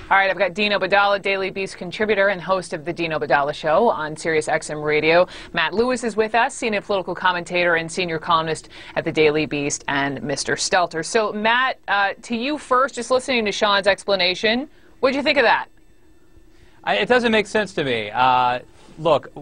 All right, I've got Dean Obeidallah, Daily Beast contributor and host of the Dean Obeidallah Show on Sirius XM Radio. Matt Lewis is with us, senior political commentator and senior columnist at the Daily Beast, and Mr. Stelter. So, Matt, to you first, just listening to Sean's explanation, what did you think of that? It doesn't make sense to me. Look,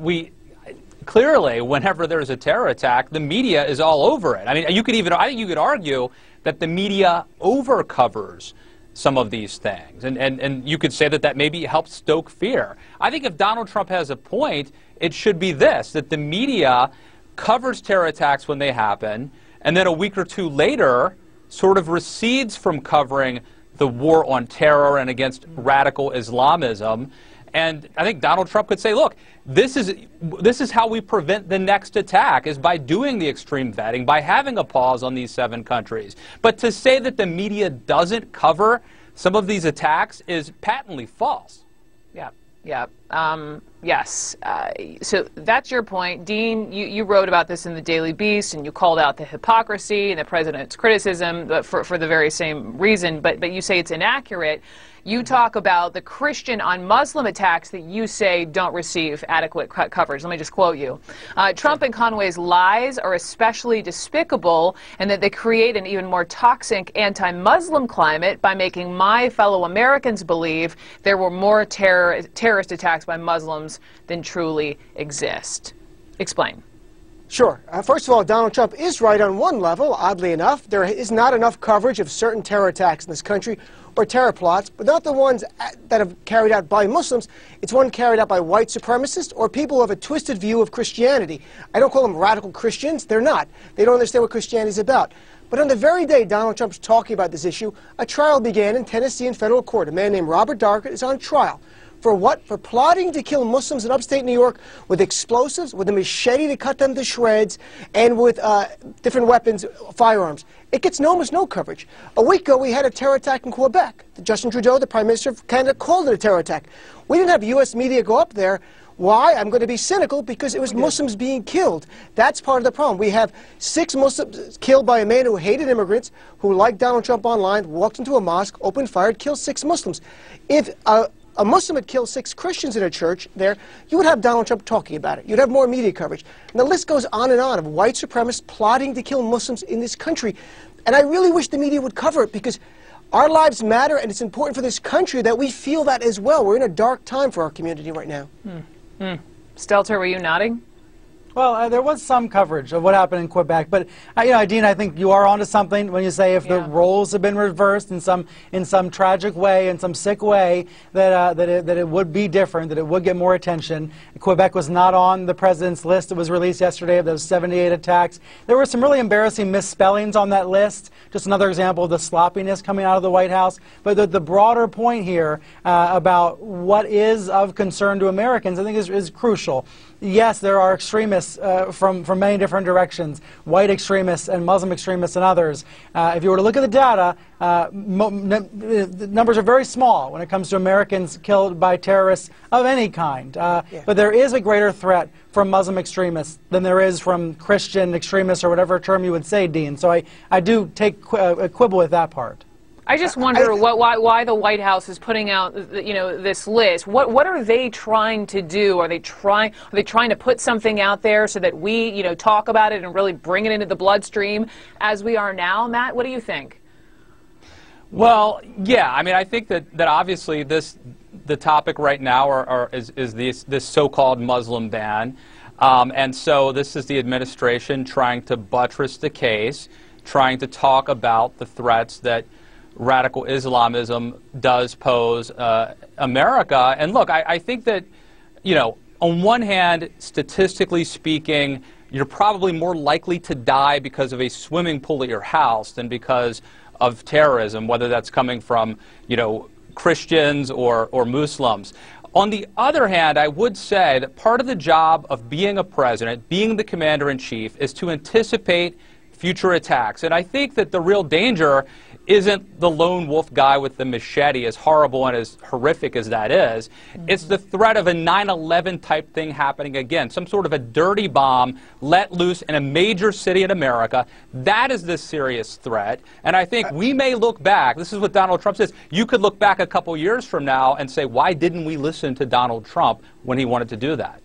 clearly, whenever there's a terror attack, the media is all over it. I mean, I think you could argue that the media overcovers some of these things. And you could say that maybe helps stoke fear. I think if Donald Trump has a point, it should be this, that the media covers terror attacks when they happen, and then a week or two later sort of recedes from covering the war on terror and against radical Islamism. And I think Donald Trump could say, look, this is how we prevent the next attack, is by doing the extreme vetting, by having a pause on these 7 countries. But to say that the media doesn't cover some of these attacks is patently false. Yeah. Yes. So that's your point. Dean, you wrote about this in the Daily Beast, and you called out the hypocrisy and the president's criticism for the very same reason, but you say it's inaccurate. You talk about the Christian on Muslim attacks that you say don't receive adequate coverage. Let me just quote you. Trump and Conway's lies are especially despicable, and that they create an even more toxic anti-Muslim climate by making my fellow Americans believe there were more terrorist attacks by Muslims than truly exist. Explain. Sure. First of all, Donald Trump is right on one level, oddly enough. There is not enough coverage of certain terror attacks in this country, or terror plots, but not the ones that have carried out by Muslims. It's one carried out by white supremacists or people who have a twisted view of Christianity. I don't call them radical Christians. They're not. They don't understand what Christianity is about. But on the very day Donald Trump's talking about this issue, a trial began in Tennessee in federal court. A man named Robert Darkett is on trial. For what? For plotting to kill Muslims in upstate New York with explosives, with a machete to cut them to shreds, and with different weapons, firearms. It gets almost no coverage. A week ago, we had a terror attack in Quebec. Justin Trudeau, the Prime Minister of Canada, called it a terror attack. We didn't have U.S. media go up there. Why? I'm going to be cynical, because it was Muslims being killed. That's part of the problem. We have 6 Muslims killed by a man who hated immigrants, who liked Donald Trump online, walked into a mosque, opened fire, killed 6 Muslims. If a Muslim had killed 6 Christians in a church there, you would have Donald Trump talking about it. You'd have more media coverage. And the list goes on of white supremacists plotting to kill Muslims in this country. And I really wish the media would cover it, because our lives matter, and it's important for this country that we feel that as well. We're in a dark time for our community right now. Stelter, were you nodding? Well, there was some coverage of what happened in Quebec, but Dean, I think you are onto something when you say if the roles have been reversed in some tragic way, in some sick way, that it would be different, that it would get more attention. Quebec was not on the president's list that was released yesterday of those 78 attacks. There were some really embarrassing misspellings on that list. Just another example of the sloppiness coming out of the White House. But the broader point here about what is of concern to Americans, I think, is crucial. Yes, there are extremists from many different directions, white extremists and Muslim extremists and others. If you were to look at the data, the numbers are very small when it comes to Americans killed by terrorists of any kind. But there is a greater threat from Muslim extremists than there is from Christian extremists, or whatever term you would say, Dean. So I do take a quibble with that part. I just wonder why the White House is putting out, this list. What are they trying to do? Are they trying to put something out there so that we, talk about it and really bring it into the bloodstream as we are now? Matt, what do you think? Well, yeah. I mean, I think that obviously the topic right now is this so-called Muslim ban, and so this is the administration trying to buttress the case, trying to talk about the threats that radical Islamism does pose America. And look, I think that, on one hand, statistically speaking, you're probably more likely to die because of a swimming pool at your house than because of terrorism, whether that's coming from, Christians or Muslims. On the other hand, I would say that part of the job of being a president, being the commander-in-chief, is to anticipate future attacks. And I think that the real danger isn't the lone wolf guy with the machete, as horrible and as horrific as that is. It's the threat of a 9/11 type thing happening again, some sort of a dirty bomb let loose in a major city in America. That is the serious threat. And I think we may look back, this is what Donald Trump says, you could look back a couple years from now and say, why didn't we listen to Donald Trump when he wanted to do that?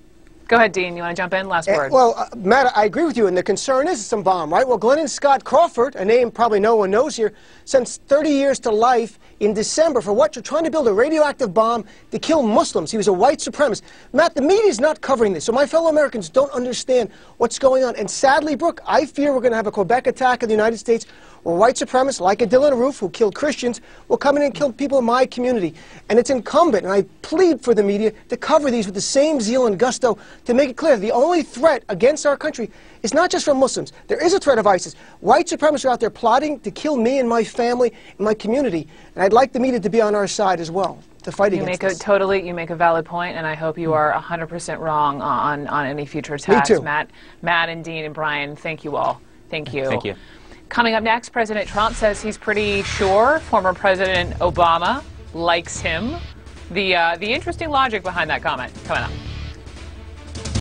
Go ahead, Dean. You want to jump in? Last word. Well, Matt, I agree with you, and the concern is some bomb, right? Well, Glennon Scott Crawford, a name probably no one knows here, sentenced 30 years to life in December for what? You're trying to build a radioactive bomb to kill Muslims. He was a white supremacist. Matt, the media is not covering this, so my fellow Americans don't understand what's going on. And sadly, Brooke, I fear we're going to have a Quebec attack in the United States where white supremacists, like a Dylan Roof, who killed Christians, will come in and kill people in my community. And it's incumbent, and I plead for the media, to cover these with the same zeal and gusto to make it clear the only threat against our country is not just from Muslims. There is a threat of ISIS. White supremacists are out there plotting to kill me and my family and my community. And I'd like the media to be on our side as well, to fight against this. You make a valid point, and I hope you are 100% wrong on any future attacks. Me too. Matt and Dean and Brian, thank you all. Thank you. Thank you. Coming up next, President Trump says he's pretty sure former President Obama likes him. The interesting logic behind that comment coming up.